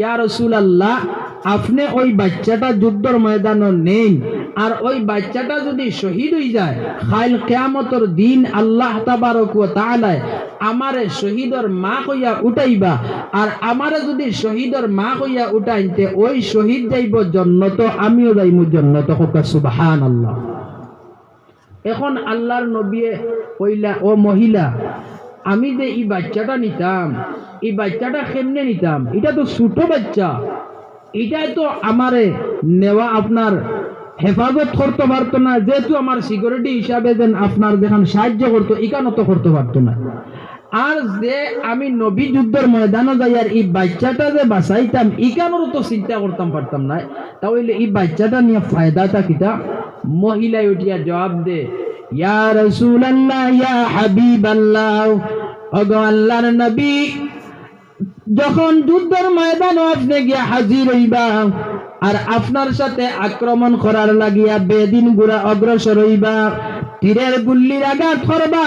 ইয়া রাসূলুল্লাহ, আপনি ওই বাচ্চাটা যুদ্ধের ময়দানে নেই, আর ওই বাচ্চাটা যদি শহীদ হয়ে যায়, কাল কিয়ামতের দিন আল্লাহ তাবারক ওয়া তাআলা আমারে শহীদের মা কইয়া উঠাইবা, আর আমারে যদি শহীদের মা কইয়া উঠাইতে ওই শহীদ যাইব জান্নাত, আমিও যাইব জান্নাত। সুবহানাল্লাহ। এখন আল্লাহর নবী কইলা, ও মহিলা, আমি যে এই বাচ্চাটা নিতাম, এই বাচ্চাটা কেমনে নিতাম? এটা তো ছোট বাচ্চা, এটা তো আমারে নেওয়া আপনার হেফাজত করতে পারতো না, যেহেতু আমার সিকিউরিটি হিসাবে যেন আপনার যেখান সাহায্য করতো, এখানে তো করতে পারতো না। আর যে আমি নবী যুদ্ধের ময়দানে যাই আর এই বাচ্চাটা যে বাঁচাইতাম, এখানেও তো চিন্তা করতাম পারতাম না, তাহলে এই বাচ্চাটা নিয়ে ফায়দাটা কিটা? মহিলা উঠিয়া জবাব দে, ইয়া রাসূলুল্লাহ, ইয়া হাবিবাল্লাহ, ওগো আল্লাহর নবী, যখন যুদ্ধের ময়দানে আপনি গিয়া হাজির হইবা আর আপনার সাথে আক্রমণ করার লাগিয়া বেদিন গুড়া অগ্রসর হইবা, তীরের গুল্লির আঘাত করবা,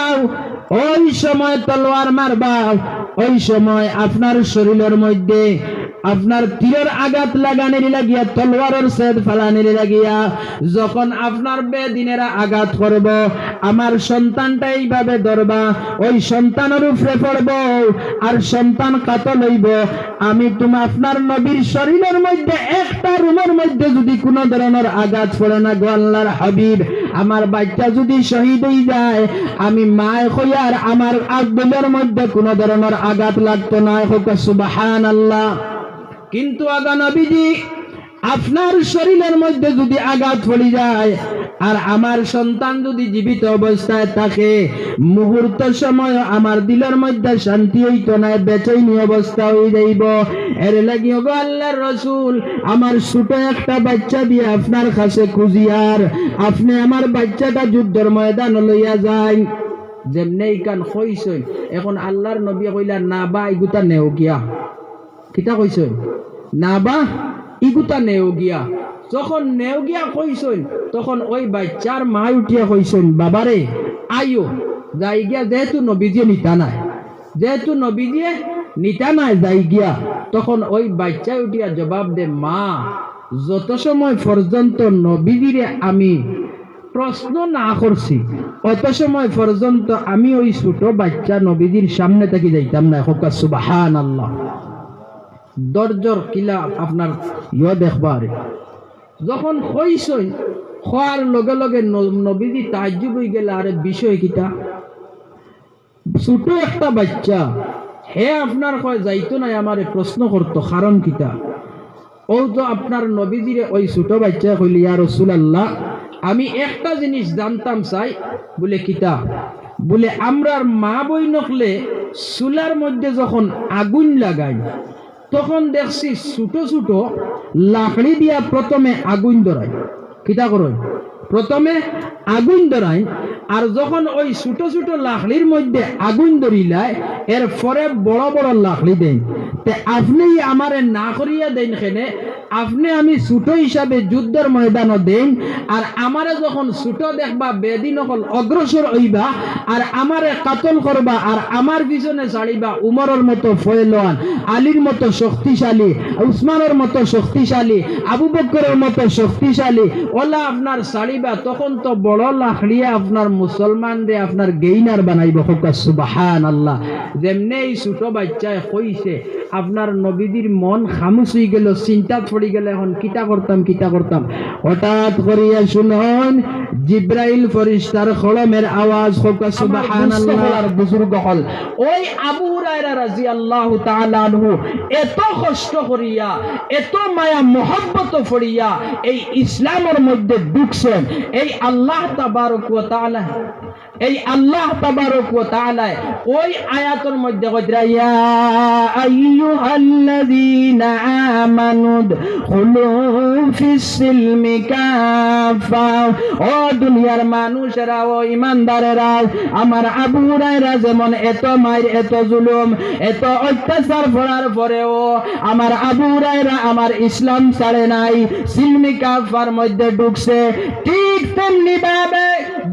ওই সময় তলোয়ার মারবা, ওই সময় আপনার শরীরের মধ্যে আপনার তীরের আঘাত লাগানোর লাগিয়া, তলোয়ারের ছেদ ফালানোর লাগিয়া যখন আপনার বেদিনেরা আঘাত করব, আমার সন্তানটা এইভাবে ধরবা, ওই সন্তানের উপরে পড়ব, আর সন্তান কাতল হইব। আমি তুমি আপনার নবীর শরীরের মধ্যে একটা রুমের মধ্যে যদি কোনো ধরনের আঘাত পড়ে না গো আল্লাহর হাবিব, আমার বাচ্চা যদি শহীদ হয়ে যায়, আমি মায় হইয়ার আমার আব্দুলের মধ্যে কোনো ধরনের আঘাত লাগতো না। সুবহানাল্লাহ। কিন্তু আগা নবীজি, আপনার শরীরের মধ্যে যদি আঘাত পড়ে যায় আর আমার সন্তান যদি জীবিত অবস্থায় থাকে, মুহূর্ত সময় আমার দিলের মধ্যে শান্তি হইতো না, বেচৈনি অবস্থা হয়ে যাইব। এর লাগি ওগো আল্লাহর রাসূল, আমার ছোট একটা বাচ্চা দিয়ে আপনার কাছে খুঁজিয়ার আপনি আমার বাচ্চাটা যুদ্ধের ময়দান লইয়া যায়। যেমনি কান কইছেন, এখন আল্লাহর নবী কইলা, না বা ইগুতা নেও গিয়া। কিতা কইছেন? না বা ইগুতা নেও গিয়া। যখন নেও গিয়া কইছেন, তখন ওই বাচ্চার মা উঠিয়া কইছেন, বাবারে আইও যাই গিয়া, যেহেতু নবীজিয়ে নিতা নাই, যেহেতু নবীজিয়ে নিতা নাই যাই গিয়া। তখন ওই বাচ্চা উঠিয়া জবাব দে, মা, যত সময় পর্যন্ত নবীজিরে আমি প্রশ্ন না করছি, অত সময় পর্যন্ত আমি ওই ছোট বাচ্চা নবীজির সামনে থেকে যাইতাম না। সুবহানাল্লাহ। দরজর কিলা আপনার দেখবার যখন হইছই, হওয়ার লগে লগে নবীজি তাজ্জুব হয়ে গেল, আরে বিষয় কিটা? ছোট একটা বাচ্চা, হে আপনার কয় যাইতো না, আমারে প্রশ্ন করতো, কারণ কিটা? ও তো আপনার নবীজিরে ওই ছোট বাচ্চা কইল, ইয়া রাসূলুল্লাহ, আমি একটা জিনিস জানতাম চাই। বলে কিটা? বলে আমরার মা বই নকলে চুলার মধ্যে যখন আগুন লাগাই, তখন দেখছি ছোট ছোট লাকড়ি দিয়া প্রথমে আগুন ধরাই। কিতা করো? প্রথমে আগুন ধরাই, আর যখন ওই ছোট ছোট লাকড়ির মধ্যে আগুন ধরিলায়, এরপরে বড় বড় লাকড়ি দেন। তে আপনি আমারে না করিয়া দেন কেনে? আপনি আমি ছোট হিসাবে যুদ্ধের ময়দানও দেন, আর আমারে যখন ছোট দেখবা বেদিন হল অগ্রসর হইবা, আর আমারে কাতল করবা, আর আমার পিছনে ছাড়িবা উমরের মতো ফয়লান, আলীর মতো শক্তিশালী, উসমানের মতো শক্তিশালী, আবু বকরের মতো শক্তিশালী, ওলা আপনার ছাড়িবা, তখন তো বড় লাখড়িয়া আপনার মুসলমান রে আপনার গেইনার বানাইব। সুবহানাল্লাহ। যেমনি এই ছোট বাচ্চায় কইছে, আপনার নবীজির মন খামুশ হয়ে গেল, চিন্তা পড়ে গেল, এখন কিতা করতাম কিতা করতাম। হঠাৎ করিয়া শুনুন জিব্রাইল ফেরেশতার কলমের আওয়াজ। সুবহানাল্লাহ। বুজুর্গ হল ওই আবু হুরায়রা রাদিয়াল্লাহু তাআলা আনহু এত কষ্ট করিয়া, এত মায়া মোহব্বত করিয়া এই ইসলামের মধ্যে ঢুকছেন। এই আল্লাহ তাবারক ওয়া তাআলা, এই আল্লাহ তাবারক ওয়া তাআলা ওই আয়াতের মধ্যে কইরা, ইয়া আইয়ুহাল্লাযীনা আমানু দুখুলু ফিস সিলমি কাফা। ও দুনিয়ার মানুষেরা, ও ইমানদারেরা, আমার আবু হুরায়রা যেমন এত মায়ের, এত জুলুম, এত অত্যাচার করার পরেও আমার আবু হুরায়রা আমার ইসলাম ছাড়ে নাই, সিলমি কাফার মধ্যে ঢুকছে। ঠিক ঠিক তেমনি ভাবে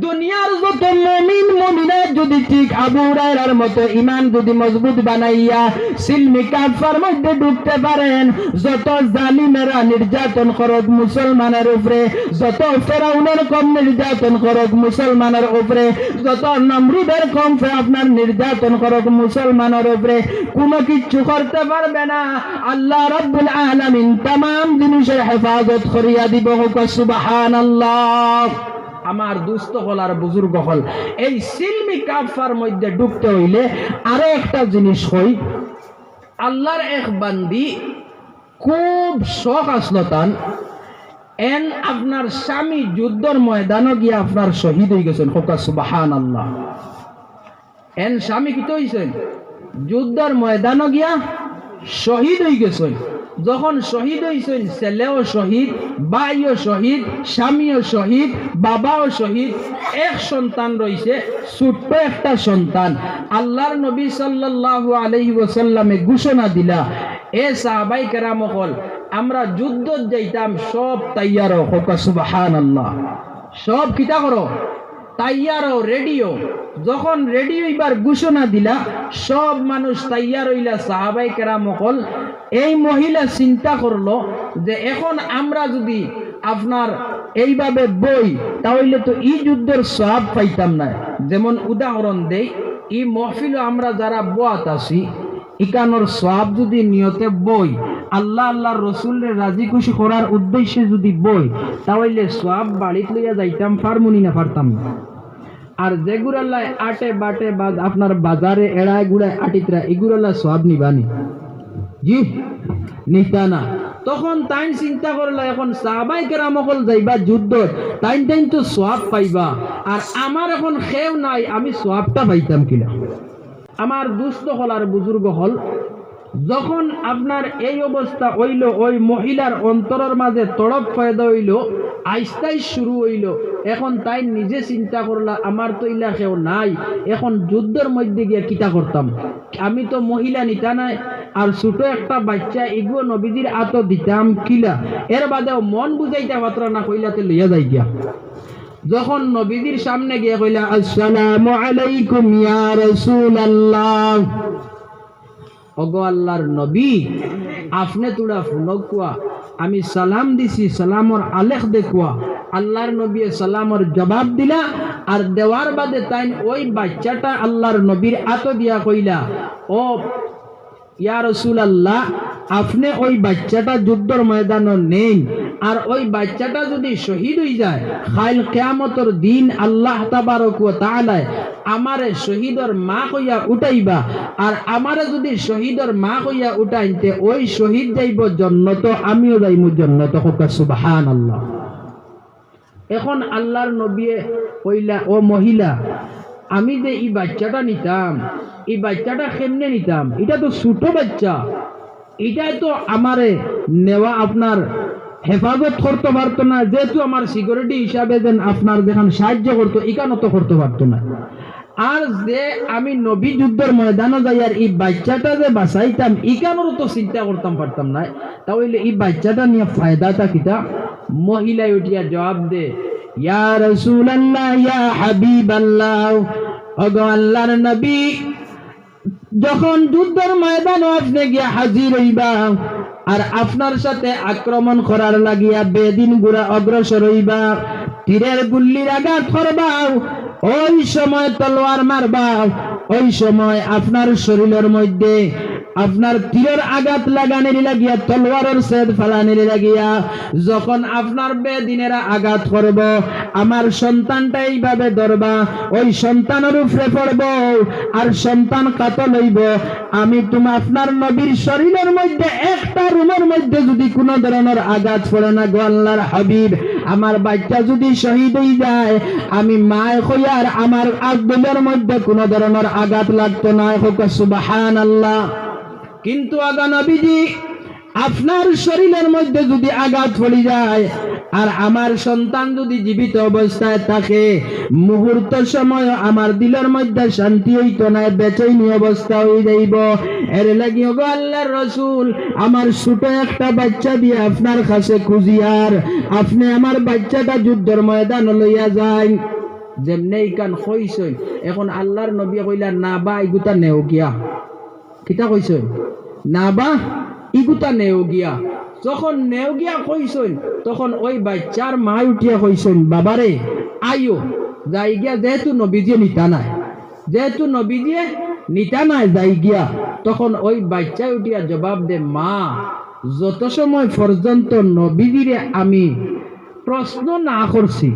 দুনিয়ার যত মুমিন মুমিনাত যদি ঠিক আবু হুরায়রার মতো ঈমান যদি মজবুত বানাইয়া সিলমি কাফার মধ্যে ঢুকতে পারেন, যত জালিমেরা নির্যাতন করক মুসলমানের উপরে, যত ফেরাউনের কম নির্যাতন করক মুসলমানের উপরে, যত নমরুদের কম আপনার নির্যাতন করক মুসলমানের উপরে, কোনো কিচ্ছু করতে পারবে না। আল্লাহ রাব্বুল আলামিন तमाम জিনিসের হেফাজত করিয়া দিব। সুবহানাল্লাহ। আমার দুস্থ হল আর বুজুর্গ হল, এই সিলমি কাফার মধ্যে ঢুকতে হইলে আরো একটা জিনিস হই, আল্লাহর এক বান্দি খুব শখ আসলো তান, এন আপনার স্বামী যুদ্ধর ময়দানে গিয়ে আপনার শহীদ হয়ে গেছেন। সুবহানাল্লাহ। এন স্বামী কি তো হইছেন? যুদ্ধর ময়দানে গিয়া শহীদ হয়ে গেছেন। যখন শহীদ হয়েছেন, ছেলেও শহীদ, ভাইও শহীদ, স্বামীও শহীদ, বাবাও শহীদ, এক সন্তান রয়েছে, ছোট্ট একটা সন্তান। আল্লাহর নবী সাল্লাল্লাহু আলাইহি ওয়াসাল্লামে ঘোষণা দিলা, এ সাহাবাই কেরাম হল, আমরা যুদ্ধ যাইতাম, সব তৈয়ার হোক। সুবহানাল্লাহ। সব কিতা করো? তৈয়ার রেডিও। যখন রেডিও এবার ঘোষণা দিলা, সব মানুষ তৈয়ার হইলা। সাহাবাই কেরাম হল, এই মহিলা চিন্তা করলো যে এখন আমরা যদি আপনার এইভাবে বই, তাহলে তো এই যুদ্ধের সওয়াব পাইতাম না। যেমন উদাহরণ দেই, এই মহফিল আমরা যারা বোয়াত আছি, ইকানোর সওয়াব যদি নিয়তে বই, আল্লাহ আল্লাহর রসুলের রাজি খুশি করার উদ্দেশ্যে যদি বই, তাহলে সওয়াব বাড়িতে লইয়া যাইতাম, পারমুনি না পারতাম না। আর যেগুড়াল্লাহ আটে বাটে বা আপনার বাজারে এড়ায় গুড়ায় আটিতরা, এগুড়াল্লাহ সওয়াব নিবানি? জি নিতা না। তখন তাই চিন্তা করলা, এখন সাহাবাই কেরাম হল যাইবা যুদ্ধ, তাই তো সওয়াব পাইবা, আর আমার এখন খেও নাই, আমি সওয়াবটা পাইতাম কিনা? আমার দুস্থ হল আর বুজুর্গ হল, যখন আপনার এই অবস্থা হইল, ওই মহিলার অন্তরের মাঝে তড়প পয়দা হইল, আইস্তাই শুরু হইল। এখন তাই নিজে চিন্তা করলা, আমার তো ইলা কেউ নাই, এখন যুদ্ধের মধ্যে গিয়ে কিতা করতাম? আমি তো মহিলা নিতা নাই, আর ছোট একটা বাচ্চা, এগুলো নবীজির আত দিতাম কিলা? এর বাদেও মন বুঝাইতে পাত্র না, কইলাতে লইয়া যাই গিয়া। যখন নবীজির সামনে গিয়ে কইলা, আসসালামু আলাইকুম ইয়া রাসূলুল্লাহ, ওগো আল্লাহর নবী, আপনি তোরা ফুনকুয়া, আমি সালাম দিছি, সালামর আলেখ দেখুয়া। আল্লাহর নবী সালামর জবাব দিলা, আর দেওয়ার বাদে তাই ওই বাচ্চাটা আল্লাহর নবীর আত দিয়া কইলা, ও ইয়া রাসূলুল্লাহ, আপনি ওই বাচ্চাটা যুদ্ধর ময়দানে নেই, আর ওই বাচ্চাটা যদি শহীদ হয়ে যায়, কাল কিয়ামতের দিন আল্লাহ তাবারক ওয়া তাআলা আমারে শহীদর মা কইয়া উঠাইবা, আর আমারে যদি শহীদর মা কইয়া উঠাইতে, ওই শহীদ যাইব জান্নাত, আমিও যাইমু জান্নাত। সুবহানাল্লাহ। এখন আল্লাহর নবী কইলা, ও মহিলা, আমি যে এই বাচ্চাটা নিতাম, এই বাচ্চাটা কেমনে নিতাম? এটা তো ছোট বাচ্চা, এটাই তো আমারে নেওয়া আপনার হেফাজত করতে পারতো না, যেহেতু আমার সিকিউরিটি হিসাবে যেন আপনার যেখানে সাহায্য করতো, এখানে তো করতে পারতো না। আর যে আমি নবী যুদ্ধের ময়দানে যাই আর এই বাচ্চাটা যে বাঁচাইতাম, এখানেরও তো চিন্তা করতাম পারতাম না, তাহলে এই বাচ্চাটা নিয়ে ফায়দাটা কিতা? মহিলা উঠিয়া জবাব দে, ইয়া রাসূলুল্লাহ, ইয়া হাবিবাল্লাহ, ওগো আল্লাহর নবী, যখন যুদ্ধের ময়দানে আপনি গিয়া হাজির হইবা, আর আপনার সাথে আক্রমণ করার লাগিয়া বেদিন গুড়া অগ্রসর হইবা, তীরের গুল্লির আঘাত করবা, ওই সময় তলোয়ার মারবা, ওই সময় আপনার শরীরের মধ্যে আপনার তীরের আঘাত লাগানির লাগিয়া, তলোয়ারের ছেদ ফালানির লাগিয়া যখন আপনার বেদিনেরা আঘাত করব, আমার সন্তানটা এইভাবে ধরবা, ওই সন্তানের উপরে পড়ব, আর সন্তান কাতল হইব। আমি তুমি আপনার নবীর শরীরের মধ্যে একটা রুমের মধ্যে যদি কোনো ধরনের আঘাত পড়ে না, গো আল্লাহর হাবিব, আমার বাচ্চা যদি শহীদ হয়ে যায়, আমি মায় হইয়ার আমার আব্দুলের মধ্যে কোনো ধরনের আঘাত লাগতো না। সুবহানাল্লাহ। কিন্তু আগা নবীজি আপনার শরীরের মধ্যে যদি আঘাত পড়ে যায় আর আমার সন্তান যদি জীবিত অবস্থায় থাকে, মুহূর্ত সময় আমার দিলের মধ্যে শান্তি হইতো না, বেচৈনি অবস্থা হয়ে যাইব। এর লাগি গো আল্লাহর রাসূল আমার ছোট একটা বাচ্চা দিয়ে আপনার কাছে খুঁজিয়ার আপনি আমার বাচ্চাটা যুদ্ধের ময়দান লইয়া যান। যেমনি কান কইছেন, এখন আল্লাহর নবী কইলা না বা ইগুতা নেও গিয়া, কিতা কইছেন না বা ইগুতা নেও গিয়া। যখন নেও গিয়া কইছেন তখন ওই বাচ্চার মা উঠিয়া কইছেন, বাবারে আইও যাই গিয়া, যেহেতু নবীজি নিতা নাই, যেহেতু নবীজি নিতা নাই যাই গিয়া। তখন ওই বাচ্চা উঠিয়া জবাব দে, মা যত সময় পর্যন্ত নবীজিরে আমি প্রশ্ন না করছি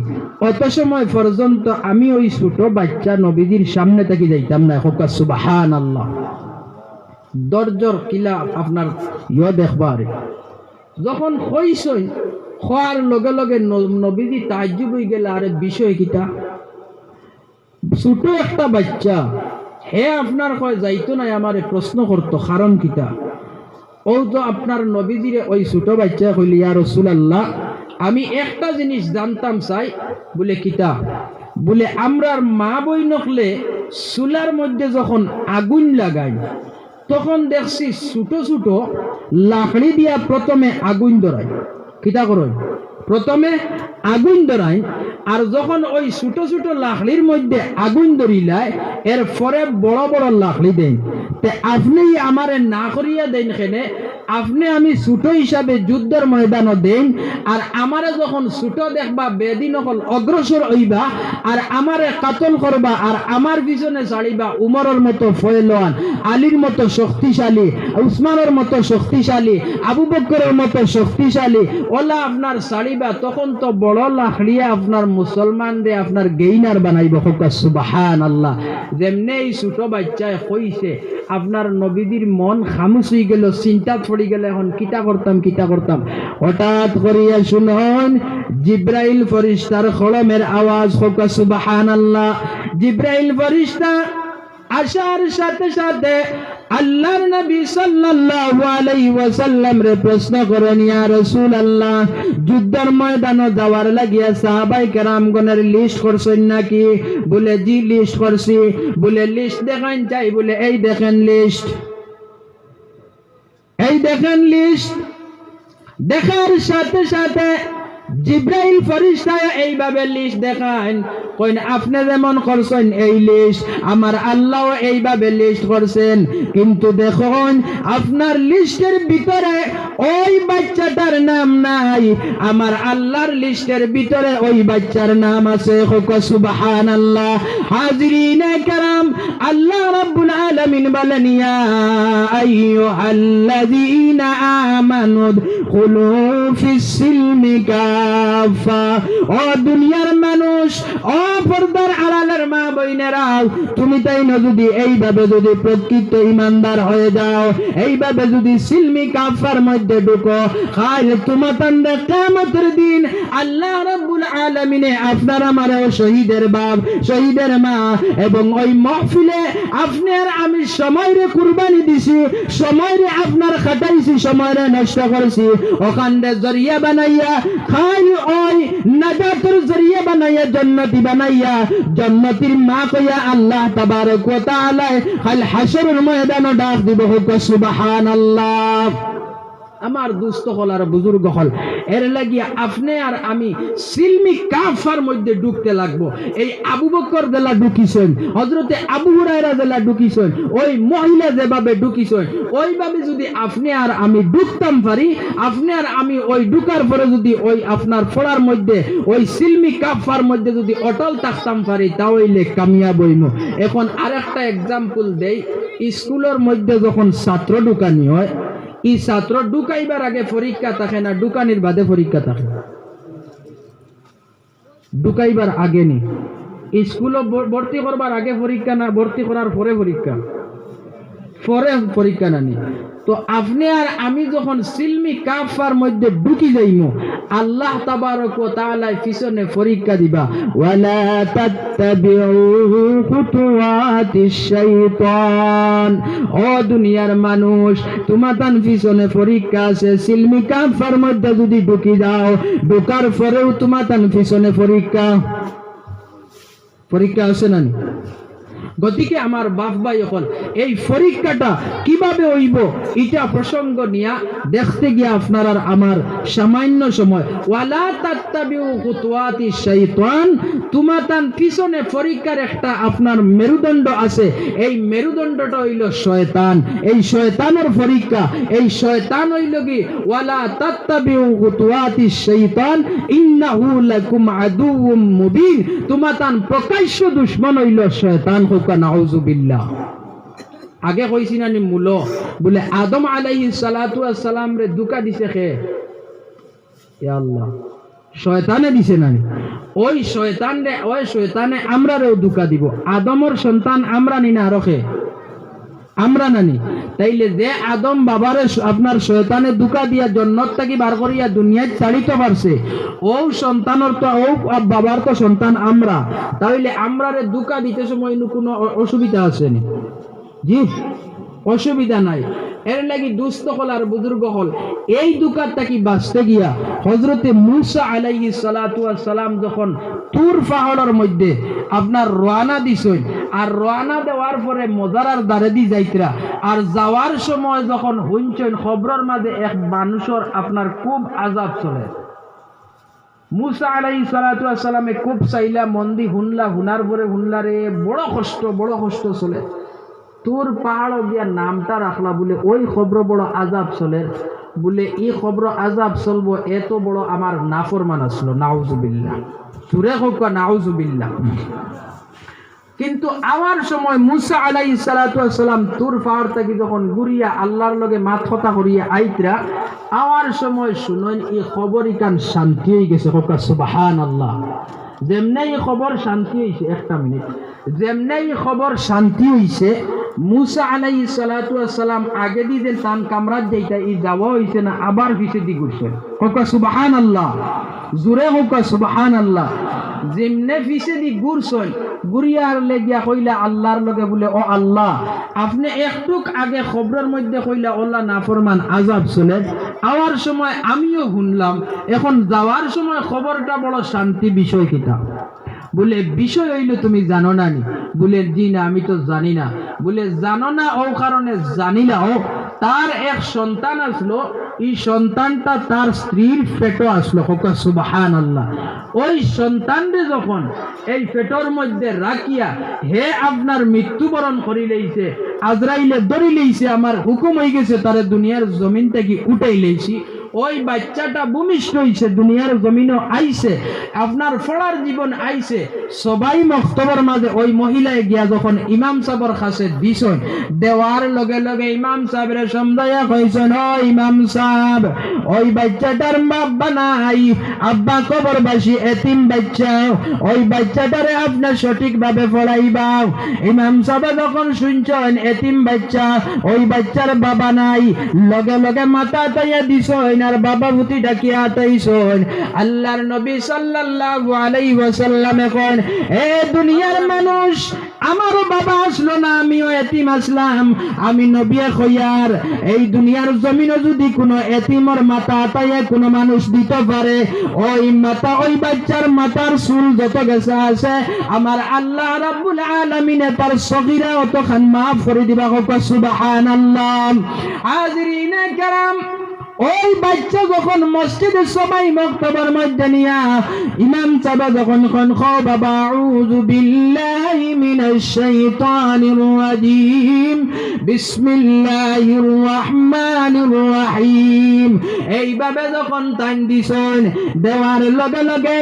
অত সময় পর্যন্ত আমি ওই ছোট বাচ্চা নবীজির সামনে থেকে যাইতাম না। সুবহানাল্লাহ। দরজর কিলা আপনার দেখবার যখন হইছই হওয়ার লগে লগে নবীজি তাজ্জুব হয়ে গেল, আরে বিষয় কিতা, ছোট একটা বাচ্চা হে আপনার কয় যাইতো না, আমারে প্রশ্ন করতো কারণ কিতা। ও তো আপনার নবীজিরে ওই ছোট বাচ্চা কইল, ইয়া রাসূলুল্লাহ আমি একটা জিনিস জানতাম চাই। বলে কিতা? বলে আমরার মা বই নকলে চুলার মধ্যে যখন আগুন লাগাই তখন দেখছি ছোট ছোট লাকড়ি দিয়া প্রথমে আগুন ধরায়, কিতা করয় প্রথমে আগুন ধরায়, আর যখন ওই ছোট ছোট লাকড়ির মধ্যে আগুন ধরিলায় এর পরে বড় বড় লাকড়ি দেন। তে আপনি আমারে না করিয়া দেন কেনে? আপনি আমি ছোট হিসাবে যুদ্ধের ময়দানও দেন, আর আমারে যখন ছোট দেখবা বেদিন হল অগ্রসর হইবা আর আমারে কাতল করবা আর আমার পিছনে ছাড়িবা উমরের মতো ফয়লান, আলীর মতো শক্তিশালী, উসমানের মতো শক্তিশালী, আবু বকরের মতো শক্তিশালী ওলা আপনার ছাড়িবা, তখন তো বড় লাখড়িয়া আপনার মুসলমান দে আপনার গেইনার বানাইব। সুবহানাল্লাহ। যেমনি এই ছোট বাচ্চায় কইছে আপনার নবীজির মন খামুশ হয়ে গেল, চিন্তা পড়ে গেল, এখন কিতা করতাম কিতা করতাম। হঠাৎ করিয়া শুনুন জিব্রাইল ফেরেশতার কলমের আওয়াজ। সুবহানাল্লাহ। জিব্রাইল ফেরেশতা আসার সাথে সাথে আল্লাহর নবী সাল্লাল্লাহু আলাইহি ওয়াসাল্লাম রে প্রশ্ন করেন, ইয়া রাসূলুল্লাহ যুদ্ধের ময়দানে যাওয়ার লাগিয়া সাহাবায়ে কেরামগণের লিস্ট করছেন নাকি? বলে জি লিস্ট করছি। বলে লিস্ট দেখান চাই? বলে এই দেখেন লিস্ট, এই দেখেন লিস্ট। দেখার সাথে সাথে জিব্রাইল ফেরেশতা এইভাবে লিস্ট দেখান, কইন আপনি যেমন করছেন এই লিস্ট আমার আল্লাহও এইভাবে লিস্ট করছেন, কিন্তু দেখুন আপনার লিস্টের ভিতরে ওই বাচ্চাটার নাম নাই, আমার আল্লাহর লিস্টের ভিতরে ওই বাচ্চার নাম আছে। সুবহানাল্লাহ। হাজিরিনে কেরাম, আল্লাহ রাব্বুল আলামিন বলেন, ইয়া আইয়ুহাল্লাযীনা আমানু দুখুলু ফিস সিলমি কাফা। ও দুনিয়ার মানুষ, ও পর্দার আড়ালের মা বোনেরা, তুমি তাই না যদি এইভাবে যদি প্রকৃত ইমানদার হয়ে যাও, এইভাবে যদি সিলমি কাফার মধ্যে ঢুকো, কাল তোমাদের কিয়ামতের দিন আল্লাহ রাব্বুল আলামিনে আপনার আমারও শহীদের বাপ শহীদের মা এবং ওই মাহফিলে আপনার আমি সময়রে কুরবানি দিছি, সময়রে আপনার খাটাইছি, সময়রে নষ্ট করছি, ওখানে জরিয়া বানাইয়া খাই ওই নাজাতের জরিয়া বানাইয়া জান্নাতি বানাইয়া জান্নাতির মা কইয়া আল্লাহ তাবারক ওয়া তাআলা কাল হাশরের ময়দানে ডাক দিব। সুবহানাল্লাহ। আমার দুস্থ হল আর বুজুর্গ হল, এর লাগিয়া আপনি আর আমি সিলমি কাফার মধ্যে ঢুকতে লাগবো। এই আবু বকর জেলা ঢুকিছেন, হযরতে আবু হুরায়রা জেলা ঢুকিছেন, ওই মহিলা যেভাবে ঢুকিছেন ওইভাবে যদি আপনি আর আমি ঢুকতাম পারি, আপনি আর আমি ওই ঢুকার পরে যদি ওই আপনার ফোড়ার মধ্যে ওই সিলমি কাফার মধ্যে যদি অটল থাকতাম পারি, তাহলে কামিয়াব হইব। এখন আরেকটা এক্সাম্পল দেই, স্কুলের মধ্যে যখন ছাত্র ঢুকানি হয়, এই ছাত্র ঢুকাইবার আগে পরীক্ষা থাকে না, ঢুকানির বাদে পরীক্ষা থাকে? ঢুকাইবার আগে নি, স্কুলে ভর্তি করবার আগে পরীক্ষা না ভর্তি করার পরে পরীক্ষা? পরে পরীক্ষা নানি। তো আপনি আর আমি যখন সিলমি কাফার মধ্যে ঢুকি যাইমু, আল্লাহ তাবারক ওয়া তাআলা পিছনে পরীক্ষা দিবা, ওয়ালা তাত্তাবিউ খুতুওয়াতিশ শাইতান। ও দুনিয়ার মানুষ, তোমাদের পিছনে পরীক্ষা আছে। সিলমি কাফার মধ্যে যদি ঢুকি যাও, ঢোকার পরেও তোমাদের পিছনে পরীক্ষা আছে না? গতিকে আমার বাপ ভাই হল এই পরীক্ষাটা কিভাবে হইব এটা প্রসঙ্গ নিয়া দেখতে গিয়া আপনার আর আমার সামান্য সময়। ওয়ালা তাত্তাবিউ খুতুওয়াতিশ শাইতান, তোমাতান পিছনে পরীক্ষার একটা আপনার মেরুদণ্ড আছে। এই মেরুদণ্ডটা হইল শয়তান। এই শয়তানের পরীক্ষা। এই শয়তান হইল কি, ওয়ালা তাত্তাবিউ খুতুওয়াতিশ শাইতান ইন্নাহু লাকুম আদুউম মুবিন। তোমাতান প্রকাশ্য দুশমন হইল শয়তান। নাউযুবিল্লাহ। আগে কইছি না নি মূল বলে আদম আলাইহিস সালাতু ওয়াস সালাম রে দুকা দিছে কে? ইয়া আল্লাহ, শয়তানে দিছে না? ওই শয়তানে আমরারেও দুকা দিব। আদমর সন্তান আমরা নি না রখে? আমরা নানি। তাইলে যে আদম বাবারে আপনার শয়তানে দুকা দিয়া জন্নত থেকে বার করিয়া দুনিয়ায় চালিত পারছে, ও সন্তানের তো ও বাবার তো সন্তান আমরা। তাইলে আমরারে দুকা দিতে সময় কোনো অসুবিধা আছে নি? জি, অসুবিধা নাই। এর লাগি দুস্থ হল আর বুজুর্গ হল এই দুকার থাকি বাঁচতে গিয়া হযরতে মূসা আলাইহিস সালাতু ওয়াস সালাম যখন তুর পাহাড়ের মধ্যে আপনার রওনা দিছেন, আর রওনা দেওয়ার পরে মজারার দ্বারে দি যাইতরা, আর যাওয়ার সময় যখন হুনছেন খবরের মাঝে এক মানুষের আপনার খুব আযাব চলে। মূসা আলাইহিস সালাতু ওয়াস সালামে খুব চাইলা মন্দি হুনলা, হুনার পরে হুনলা রে বড় কষ্ট চলে। তোর পাহাড় গিয়া নামটা রাখলা বলে ওই খবর বড় আজাব চলে, বলে এই খবর আজাব চলবো এত বড় আমার নাফরমান আসলো। নাউজুবিল্লাহ, সুরে হোক নাউজুবিল্লাহ। কিন্তু আমার সময় মূসা আলাইহিস সালাতু ওয়াস সালাম তুর পাহাড় থেকে যখন ঘুরিয়া আল্লাহর লগে মাত কথা করিয়া আইতরা, আমার সময় শুনেন এই খবরই কান শান্তি হয়ে গেছে। হোক সুবহানাল্লাহ। যেমনে এই খবর শান্তি হইছে, একটা মিনিট, যেমনে এই খবর শান্তি হইছে, মূসা আলাইহিস সালাতু ওয়াস সালাম আগে দি যে তান কামরাত যাইতা ই যাওয়া হইছে না, আবার পিছে দি ঘুরছে। হোক সুবহানাল্লাহ, জোরে হোক সুবহানাল্লাহ। যেমনে পিছে দি ঘুরছেন, ঘুরিয়ার লেগিয়া কইলা আল্লাহর লগে বলে, ও আল্লাহ, আপনি একটুক আগে খবরের মধ্যে কইলা আল্লাহ নাফরমান আযাব চলে, আওয়ার সময় আমিও শুনলাম, এখন যাওয়ার সময় খবরটা বড় শান্তি। বিষয় কিটা? বলে বিষয় হইল তুমি জানো না নি? বলে জি না, আমি তো জানি না। বলে জানো না ও কারণে জানি না, ও তার এক সন্তান আসলো, এই সন্তানটা তার স্ত্রীর পেটে আসলো। হোক সুবহানাল্লাহ। ওই সন্তানরে যখন এই পেটের মধ্যে রাখিয়া হে আপনার মৃত্যুবরণ করি লইছে, আজরাইলে ধরি লইছে, আমার হুকুম হয়ে গেছে তারে দুনিয়ার জমিন থেকে উঠাই লইছি। ওই বাচ্চাটা ভূমিষ্ঠ হইছে, দুনিয়ার জমিনও আইছে, আপনার ফড়ার জীবন আইছে। সবাই মক্তবর মাঝে ওই মহিলায় গিয়া যখন ইমাম সাহেবের কাছে দিছেন, দেওয়ার লগে লগে ইমাম সাহেবের সমঝাইয়া কইছেন, ও ইমাম সাহেব, ওই বাচ্চাটার বাবা নাই, আব্বা কবরবাসী, এতিম বাচ্চা, ওই বাচ্চাটারে আপনি সঠিকভাবে পড়াইবা। ইমাম সাহেব যখন শুনছেন এতিম বাচ্চা, ওই বাচ্চার বাবা নাই, লগে লগে মাথা তাইয়া দিছেন আর বাবা ভূতি ডাকিয়া তাইছেন। আল্লাহর নবী সাল্লাল্লাহু আলাইহি ওয়াসাল্লাম এখন, এ দুনিয়ার মানুষ, আমারও বাবা আসলো না, আমিও এতিম আসলাম। আমি নবী খয়ার এই দুনিয়ার জমিনে যদি কোনো এতিমর মাথা আতাইয়া কোনো মানুষ দিতে পারে, ওই মাথা, ওই বাচ্চার মাথার চুল যত গেছে আছে, আমার আল্লাহ রাব্বুল আলামিনে তার সগীরা অতখান মাফ করে দিবা। হোক সুবহানাল্লাহ। হাজিরিনে কেরাম, ওই বাচ্চা যখন মসজিদে সবাই মক্তবার মধ্যে নিয়া ইমাম সাহেব যখন খাও বাবা, আউযু বিল্লাহি মিনাশ শাইতানির রাজিম, বিসমিল্লাহির রহমানির রহিম, এইভাবে যখন টান দিছেন, দেওয়ার লগে লগে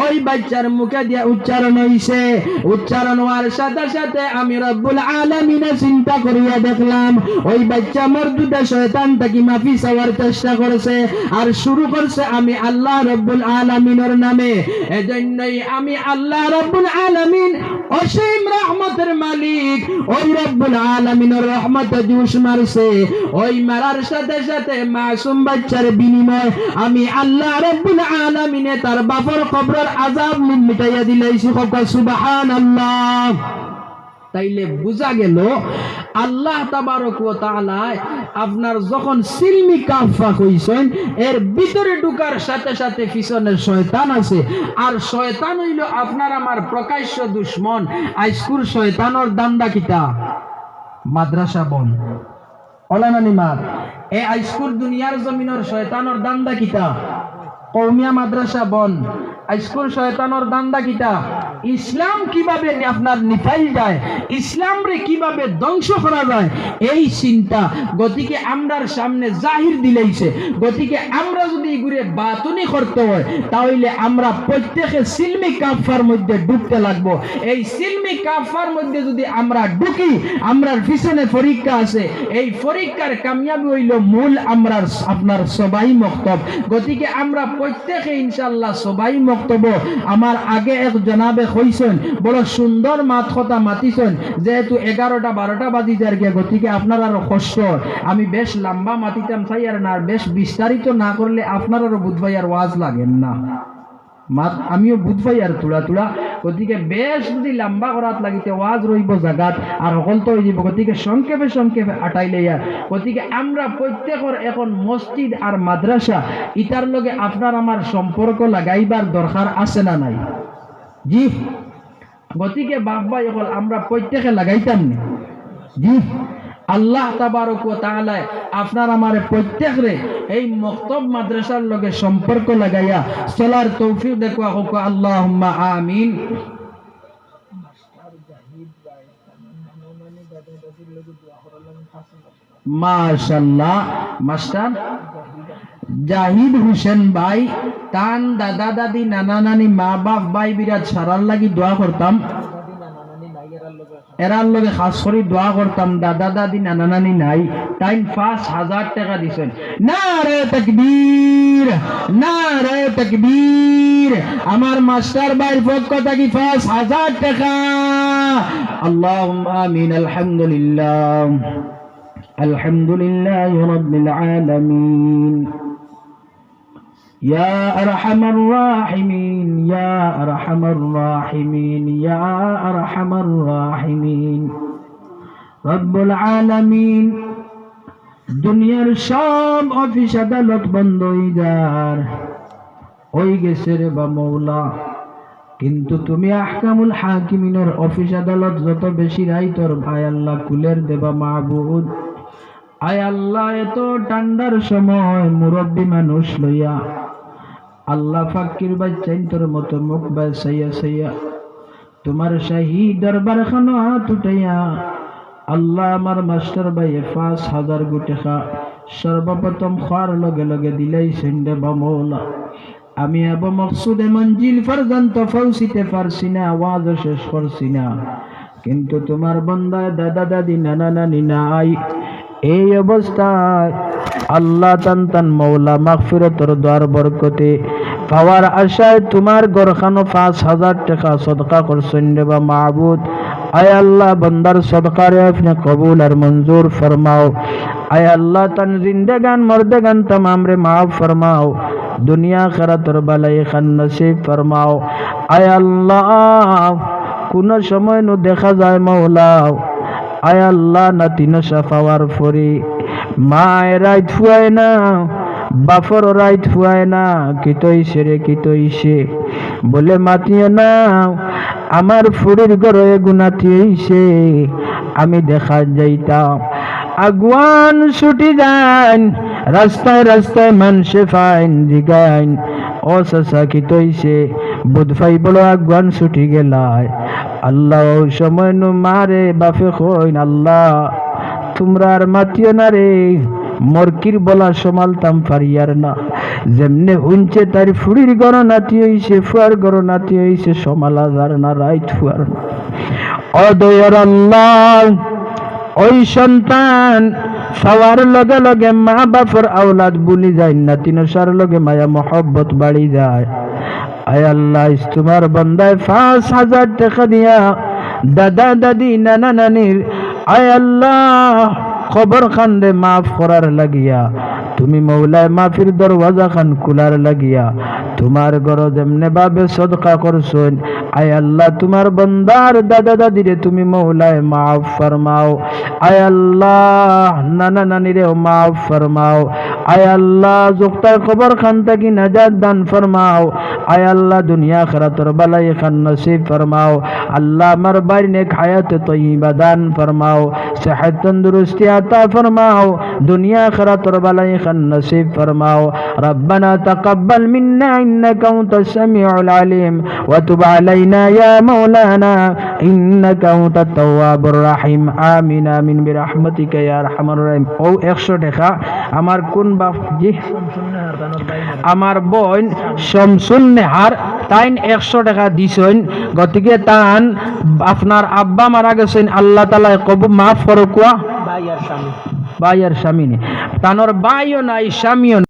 ওই বাচ্চার মুখে দিয়া উচ্চারণ হইছে। উচ্চারণ হওয়ার সাথে সাথে আমি রব্বুল আলামিনে চিন্তা করিয়া দেখলাম, ওই বাচ্চা মরদুদা শয়তান থেকে মাফি চাওয়ার চেষ্টা করেছে, আর শুরু করছে আমি আল্লাহ রব্বুল আলামিনের নামে। এজন্যই আমি আল্লাহ রব্বুল আলামিন অসীম রহমতের মালিক ওই রব্বুল আলামিনের রহমতে জুস মারছে, ওই মারার সাথে সাথে মাসুম বাচ্চার বিনিময় আমি আল্লাহ রব্বুল আলামিনে তার বাপর কবরের আযাব মিটাইয়া দিলাইছি। সুবহানাল্লাহ। তাইলে বোঝা গেল আল্লাহ তাবারক ওয়া তাআলা আপনার যখন সিলমি কাফা কইছেন এর ভিতরে ঢুকার সাথে সাথে পিছনে শয়তান আছে, আর শয়তান হইল আপনার আমার প্রকাশ্য দুশমন। আইস্কুল শয়তানের দান্দা কিতা? মাদ্রাসা বন ওলানানি মার এ আইস্কুল দুনিয়ার জমিনের শয়তানের দান্দা কিতা? কওমিয়া মাদ্রাসা বন। আইস্কুল শয়তানের দান্দা কিতা? ইসলাম কিভাবে আপনার নিফাইল যায়, ইসলাম রে কিভাবে ধ্বংস করা যায় এই চিন্তা। গতিকে আমরার সামনে জাহির দিলেইছে, গতিকে আমরা যদি ঘুরে বাতুনি করতে হয় তাহলে আমরা প্রত্যেকে সিলমি কাফার মধ্যে ঢুকতে লাগবো। এই সিলমি কাফার মধ্যে যদি আমরা ঢুকি, আমরার পিছনে পরীক্ষা আছে, এই পরীক্ষার কামিয়াবি হইল মূল আমরার আপনার সবাই মক্তব। গতিকে আমরা প্রত্যেকে ইনশাআল্লাহ সবাই মক্তব। আমার আগে এক জনাবে কইছেন, বড় সুন্দর মাত কথা মাতিছেন, যেহেতু 11টা 12টা বাজি যার গিয়ে, গতিকে আপনার আরো কষ্ট। আমি বেশ লম্বা মাতিতাম চাই আর না, বেশ বিস্তারিত না করলে আপনার আরো বুধবাই আর ওয়াজ লাগেন না। আমিও বুধবাই আর তুলা তুলা, গতিকে বেশ যদি লম্বা করাত লাগিতে ওয়াজ রইব জাগাত আর সকল তো হয়ে যাব। গতিকে সংক্ষেপে সংক্ষেপে আটাইলে আর। গতিকে আমরা প্রত্যেকের এখন মসজিদ আর মাদ্রাসা ইটার লগে আপনার আমার সম্পর্ক লাগাইবার দরকার আছে না নাই? জি। গতিকে বাবা এখন আমরা প্রত্যেকে লাগাইতাম না। জি। আল্লাহ তাবারক ওয়া তাআলা আপনার আমারে প্রত্যেকরে এই মক্তব মাদ্রাসার লগে সম্পর্ক লাগাইয়া চলার তৌফিক দেখুয়া হোক। আল্লাহুম্মা আমিন। মাশাআল্লাহ। মাস্টার জাহিদ হোসেন ভাই তান দাদা দাদি নানা নানি মা বাপ ভাই বিরাট সারার লাগি দোয়া করতাম, এরার লগে খাস করে দোয়া করতাম। দাদা দাদি নানা নানি নাই, তাই 5,000 টাকা দিছেন। নারে তাকবীর, নারে তাকবীর। আমার মাস্টার ভাইয়ের পক্ষ থেকে 5,000 টাকা। আল্লাহুম্মা আমিন। আলহামদুলিল্লাহ, আলহামদুলিল্লাহ রাব্বিল আলামিন। يا أرحم الراحمين يا أرحم الراحمين يا أرحم الراحمين رب العالمين। দুনিয়ার সব অফিস আদালত বন্ধ হয়ে যার ওই গেছে রে বা মৌলা, কিন্তু তুমি আহকামুল হাকিমিনের অফিস আদালত যত বেশি রাই তোর ভাই আল্লাহ কুলের দেবা মাহবুদ। আয় আল্লাহ এত ঠান্ডার সময় মুরব্বী মানুষ লইয়া আল্লাহ ফাকির বাচ্চাইন তোর মতো মুখ বাসাইয়া সাইয়া তোমার শাহী দরবার খানো হাত উঠাইয়া আল্লাহ আমার মাস্টার ভাই 5,000 টাকা সর্বপ্রথম খাওয়ার লগে লগে দিলাই সেন্ডে বা মৌলা। আমি আবু মকসুদে মঞ্জিল পর্যন্ত পৌঁছিতে পারছি না, আওয়াজ শেষ করছি না, কিন্তু তোমার বান্দা দাদা দাদি নানা নানি নাই। এই অবস্থায় আল্লাহ তান তান মৌলা মাগফিরাতের দ্বার বরকতে পাওয়ার আশায় তোমার গরখানো 5,000 টাকা সদকা করছেন রে বা মাবুদ। আয় আল্লাহ বান্দার সদকারে আপনি কবুল আর মঞ্জুর ফরমাও। আয় আল্লাহ তান জিন্দেগান মর্দেগান तमाम রে মাফ ফরমাও, দুনিয়া আখিরাতের বালাই খান নসিব ফরমাও। আয় আল্লাহ কোন সময় নো দেখা যায় মৌলা, আয় আল্লাহ নাতি নশা পাওয়ার পরে মায়ের রাইত ফুয়ায় না, বাপর রাইত ফুয়ায় না, কিতইছে রে কিতইছে বলে মাতিও না। আমার ফুরির ঘরে গুনাতি হইছে, আমি দেখা যাইতাম আগুয়ান ছুটি যান রাস্তায় রাস্তায় মানুষে ফাইন দিগাইন ও চাচা কিতইছে বুধ ফাই বলো আগুয়ান ছুটি গেলায়। আল্লাহ সময় নু মারে বাপে কইন আল্লাহ তোমরা আর মাতিও না রে, মরকির বলা সমালতাম পারিয়ার না। যেমনে হুঞ্চে তার ফুড়ির গড় নাতি হইছে, ফুয়ার গড় নাতি হইছে, সমালা যার না রাইত ফুয়ার না। অদয়ের আল্লাহ ওই সন্তান সবার লগে লগে মা বাপর আওলাদ ভুলি যায়, নাতি নসার লগে মায়া মহব্বত বাড়ি যায়। আয় আল্লাহ তোমার বান্দায় 5,000 টাকা দিয়া দাদা দাদি নানা নানির আয় আল্লাহ খবর খান্ডে মাফ করার লাগিয়া তুমি মৌলায় মাফির দরওয়াজা খান কুলার লাগিয়া তোমার ঘর যেমনে ভাবে সদকা করছেন আয় আল্লাহ তোমার বন্দার দাদা দাদিরে তুমি মৌলায় মাফ ফরমাও আয় আল্লাহ নানা নানিরেও মাফ ফরমাও আয় আল্লাহ যুক্তার খবর খান থাকি নাজাত দান ফরমাও আয় আল্লাহ দুনিয়া আখিরাতের বালাই খান নসিব ফরমাও আল্লাহ আমার বাইর নেক হায়াত তয়্যিবা দান ফরমাও সেহত তন্দুরুস্তি আতা ফরমাও দুনিয়া আখিরাতের বালাই খান নসিব ফরমাও রব্বানা তাকাব্বাল মিন্না ইন্নাকা আনতাস সামিউল আলিম ওয়া তুব আলাইনা ইয়া মাওলানা ইন্নাকা আনতাত তাওয়াবুর রহিম আমিন আমিন বিরহমাতিকা ইয়া আরহামার রাহিম। ও 100 টাকা আমার কোন বাপ জি আমার বোন শামসুন নেহার তাইন 100 টাকা দিছেন গতিকে তান আপনার আব্বা মারা গেছেন আল্লাহ তাআলা কবুল মাফ করুক ভাই আর স্বামী তানোর ভাইও নাই স্বামীও